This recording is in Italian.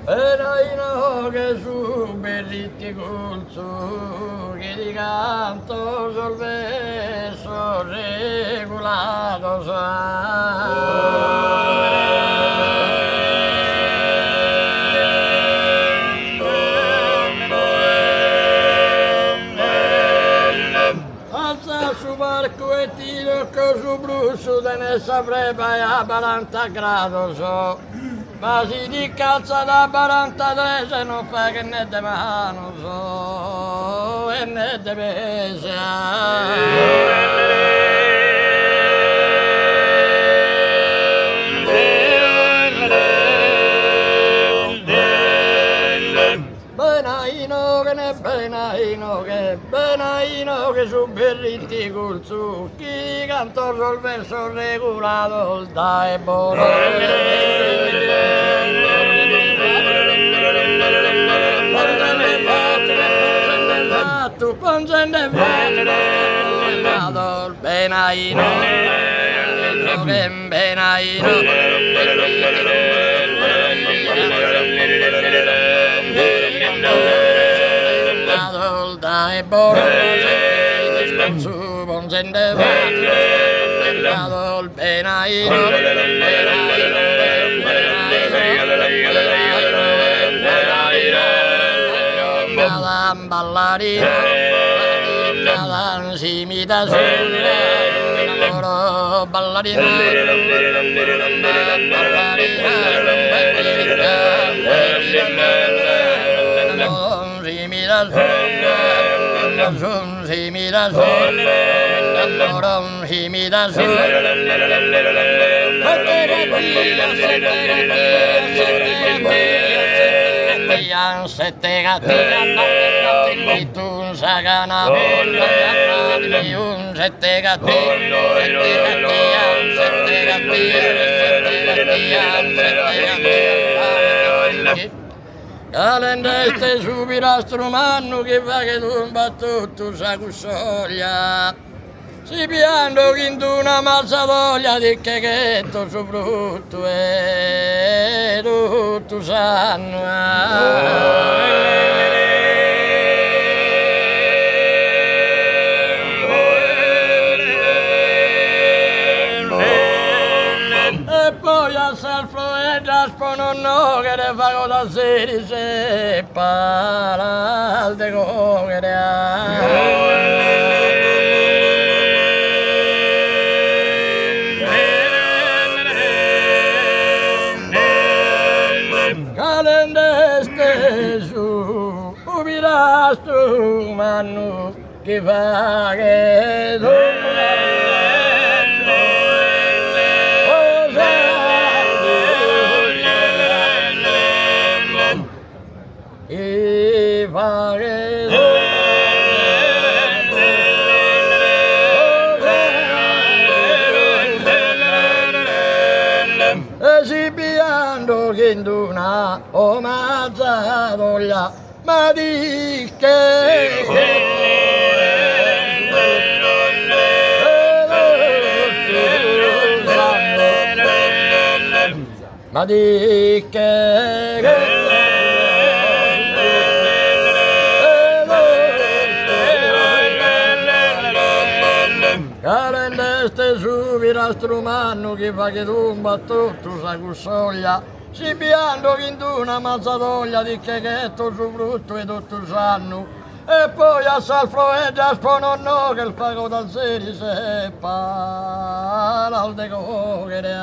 E noi no che su berritti col su che di canto sul verso regolato alza su barco e tiro con su brusso te ne saprei a 40 gradi so. Ma si di calza da 43 se non fa che ne de mano so e ne de Benaino che su berritti col su chi canto sul verso regolato dai buono tu consente fatto Benaino che Benaino dai buono su consente fatto il Benaino ballarina, la simita sulla loro ballarina, simita sette gatti tu sagana sette gatti calendeste subira strumanno che va che tu battuto sa cussoglia si piando che in una mazzatoglia di che tu su brutto e tutto sanno e poi a salfro e giaspo non no che ne fa da seri se paralde calendeste su ubirastu manu che fa che tu e fa che esibiando che in una o mazzatoglia ma di che ma di che calendeste subira strumanno che fa che tu battuto sa cussoglia si piando che in una mazzatoglia di che tu su brutto e tutto sanno e poi a salfro e giaspo non no che il fago dal seri se paralde cogere